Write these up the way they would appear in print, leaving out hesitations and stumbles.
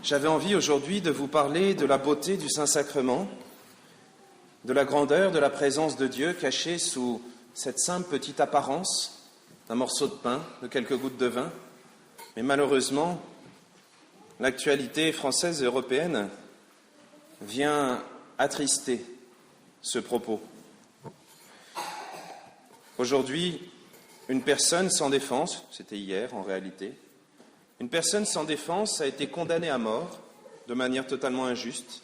J'avais envie aujourd'hui de vous parler de la beauté du Saint-Sacrement, de la grandeur de la présence de Dieu cachée sous cette simple petite apparence d'un morceau de pain, de quelques gouttes de vin. Mais malheureusement, l'actualité française et européenne vient attrister ce propos. Aujourd'hui, une personne sans défense, c'était hier en réalité, une personne sans défense a été condamnée à mort de manière totalement injuste,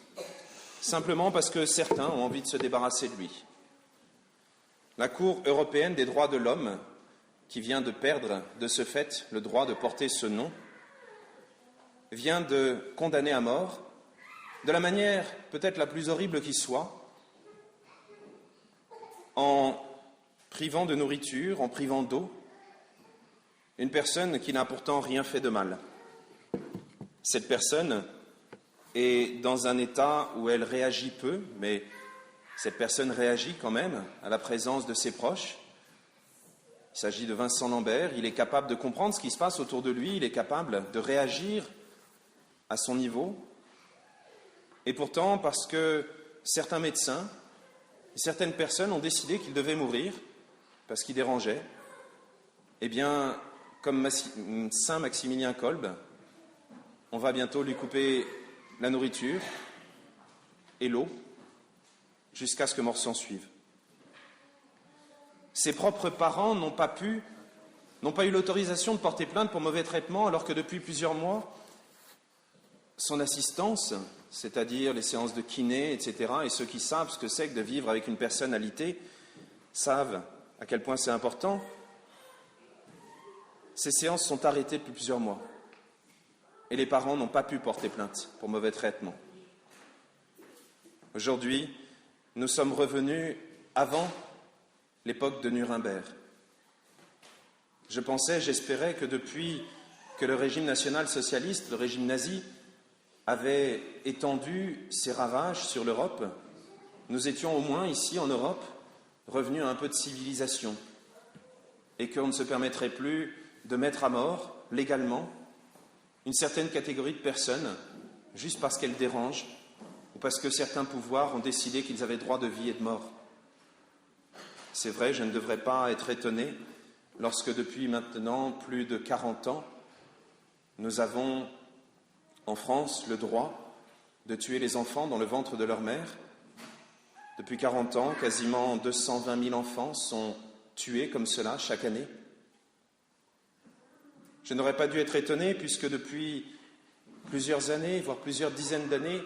simplement parce que certains ont envie de se débarrasser de lui. La Cour européenne des droits de l'homme, qui vient de perdre de ce fait le droit de porter ce nom, vient de condamner à mort, de la manière peut-être la plus horrible qui soit, en privant de nourriture, en privant d'eau, une personne qui n'a pourtant rien fait de mal. Cette personne est dans un état où elle réagit peu, mais cette personne réagit quand même à la présence de ses proches. Il s'agit de Vincent Lambert, il est capable de comprendre ce qui se passe autour de lui, il est capable de réagir à son niveau. Et pourtant, parce que certains médecins et certaines personnes ont décidé qu'il devait mourir, parce qu'il dérangeait, eh bien, comme Saint Maximilien Kolbe, on va bientôt lui couper la nourriture et l'eau jusqu'à ce que mort s'en suive. Ses propres parents n'ont pas eu l'autorisation de porter plainte pour mauvais traitement, alors que depuis plusieurs mois, son assistance, c'est-à-dire les séances de kiné, etc., et ceux qui savent ce que c'est que de vivre avec une personne alitée, savent à quel point c'est important. Ces séances sont arrêtées depuis plusieurs mois et les parents n'ont pas pu porter plainte pour mauvais traitement. Aujourd'hui, nous sommes revenus avant l'époque de Nuremberg. J'espérais que depuis que le régime national-socialiste, le régime nazi, avait étendu ses ravages sur l'Europe, nous étions au moins ici en Europe revenus à un peu de civilisation et qu'on ne se permettrait plus de mettre à mort, légalement, une certaine catégorie de personnes, juste parce qu'elles dérangent, ou parce que certains pouvoirs ont décidé qu'ils avaient droit de vie et de mort. C'est vrai, je ne devrais pas être étonné lorsque depuis maintenant plus de 40 ans, nous avons en France le droit de tuer les enfants dans le ventre de leur mère. Depuis 40 ans, quasiment 220 000 enfants sont tués comme cela chaque année. Je n'aurais pas dû être étonné puisque depuis plusieurs années, voire plusieurs dizaines d'années,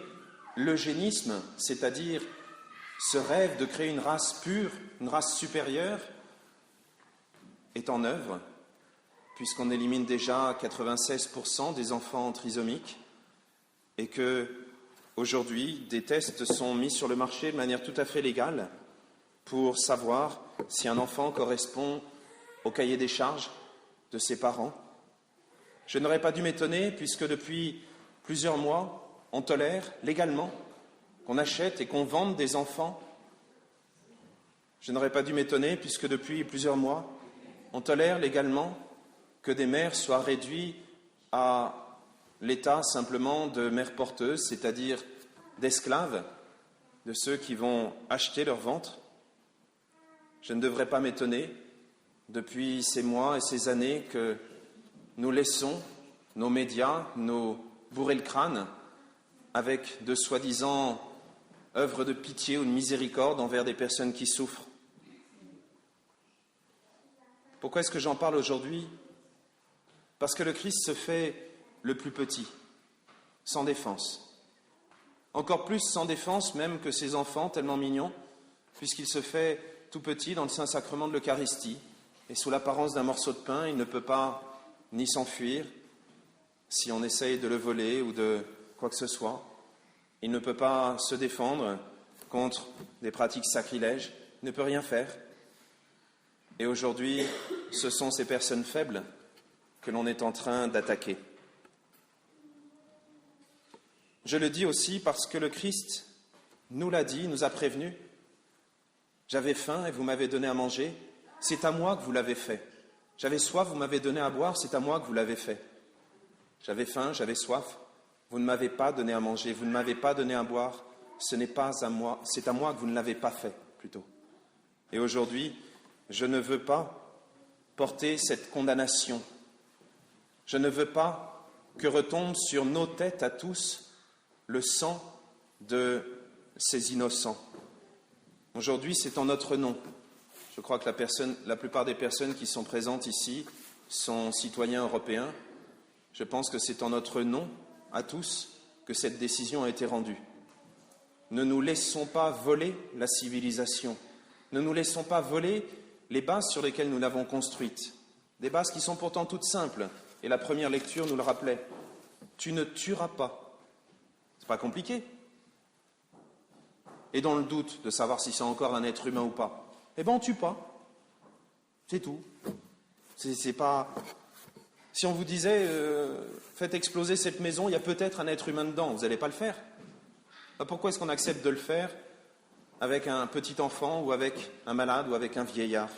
l'eugénisme, c'est-à-dire ce rêve de créer une race pure, une race supérieure, est en œuvre, puisqu'on élimine déjà 96% des enfants trisomiques et que, aujourd'hui, des tests sont mis sur le marché de manière tout à fait légale pour savoir si un enfant correspond au cahier des charges de ses parents. Je n'aurais pas dû m'étonner puisque depuis plusieurs mois, on tolère légalement qu'on achète et qu'on vende des enfants. Je n'aurais pas dû m'étonner puisque depuis plusieurs mois, on tolère légalement que des mères soient réduites à l'état simplement de mères porteuses, c'est-à-dire d'esclaves, de ceux qui vont acheter leur ventre. Je ne devrais pas m'étonner depuis ces mois et ces années que nous laissons nos médias nous bourrer le crâne avec de soi-disant œuvres de pitié ou de miséricorde envers des personnes qui souffrent. Pourquoi est-ce que j'en parle aujourd'hui ? Parce que le Christ se fait le plus petit, sans défense. Encore plus sans défense même que ses enfants, tellement mignons, puisqu'il se fait tout petit dans le Saint-Sacrement de l'Eucharistie. Et sous l'apparence d'un morceau de pain, il ne peut pas ni s'enfuir si on essaye de le voler ou de quoi que ce soit. Il ne peut pas se défendre contre des pratiques sacrilèges, il ne peut rien faire. Et aujourd'hui, ce sont ces personnes faibles que l'on est en train d'attaquer. Je le dis aussi parce que le Christ nous l'a dit, nous a prévenus. J'avais faim et vous m'avez donné à manger, c'est à moi que vous l'avez fait. J'avais soif, vous m'avez donné à boire, c'est à moi que vous l'avez fait. J'avais faim, j'avais soif, Vous ne m'avez pas donné à manger, vous ne m'avez pas donné à boire, ce n'est pas à moi, c'est à moi que vous ne l'avez pas fait, plutôt. Et aujourd'hui, je ne veux pas porter cette condamnation. Je ne veux pas que retombe sur nos têtes à tous le sang de ces innocents. Aujourd'hui, c'est en notre nom. Je crois que la plupart des personnes qui sont présentes ici sont citoyens européens. Je pense que c'est en notre nom, à tous, que cette décision a été rendue. Ne nous laissons pas voler la civilisation. Ne nous laissons pas voler les bases sur lesquelles nous l'avons construite. Des bases qui sont pourtant toutes simples. Et la première lecture nous le rappelait. Tu ne tueras pas. C'est pas compliqué. Et dans le doute de savoir si c'est encore un être humain ou pas, eh bien on ne tue pas. C'est tout. C'est pas... Si on vous disait, faites exploser cette maison, il y a peut-être un être humain dedans, vous n'allez pas le faire. Pourquoi est-ce qu'on accepte de le faire avec un petit enfant ou avec un malade ou avec un vieillard?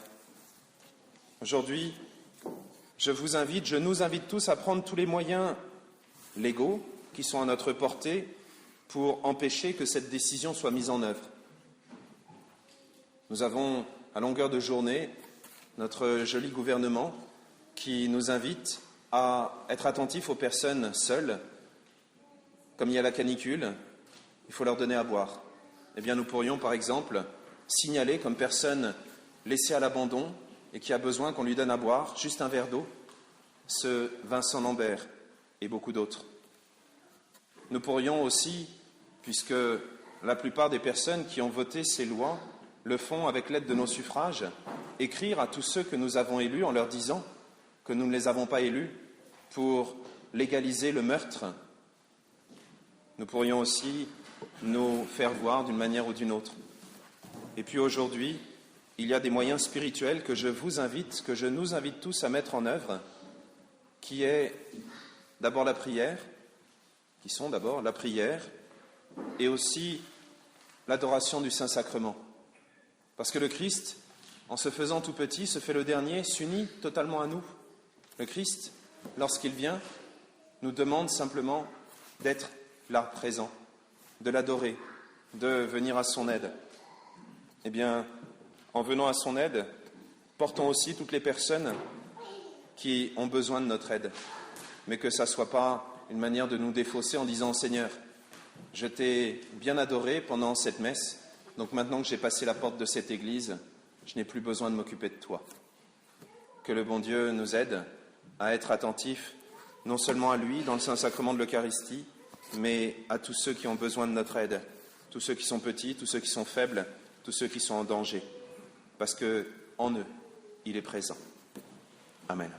Aujourd'hui, je nous invite tous à prendre tous les moyens légaux qui sont à notre portée pour empêcher que cette décision soit mise en œuvre. Nous avons, à longueur de journée, notre joli gouvernement qui nous invite à être attentifs aux personnes seules. Comme il y a la canicule, il faut leur donner à boire. Eh bien, nous pourrions, par exemple, signaler comme personne laissée à l'abandon et qui a besoin qu'on lui donne à boire, juste un verre d'eau, ce Vincent Lambert et beaucoup d'autres. Nous pourrions aussi, puisque la plupart des personnes qui ont voté ces lois le font avec l'aide de nos suffrages, écrire à tous ceux que nous avons élus en leur disant que nous ne les avons pas élus pour légaliser le meurtre. Nous pourrions aussi nous faire voir d'une manière ou d'une autre. Et puis aujourd'hui, il y a des moyens spirituels que je nous invite tous à mettre en œuvre, qui est d'abord la prière, qui sont d'abord la prière et aussi l'adoration du Saint-Sacrement. Parce que le Christ, en se faisant tout petit, se fait le dernier, s'unit totalement à nous. Le Christ, lorsqu'il vient, nous demande simplement d'être là, présent, de l'adorer, de venir à son aide. Eh bien, en venant à son aide, portons aussi toutes les personnes qui ont besoin de notre aide, mais que ça ne soit pas une manière de nous défausser en disant « Seigneur, je t'ai bien adoré pendant cette messe, donc maintenant que j'ai passé la porte de cette église, je n'ai plus besoin de m'occuper de toi. » Que le bon Dieu nous aide à être attentifs non seulement à lui dans le Saint-Sacrement de l'Eucharistie, mais à tous ceux qui ont besoin de notre aide, tous ceux qui sont petits, tous ceux qui sont faibles, tous ceux qui sont en danger, parce qu'en eux, il est présent. Amen.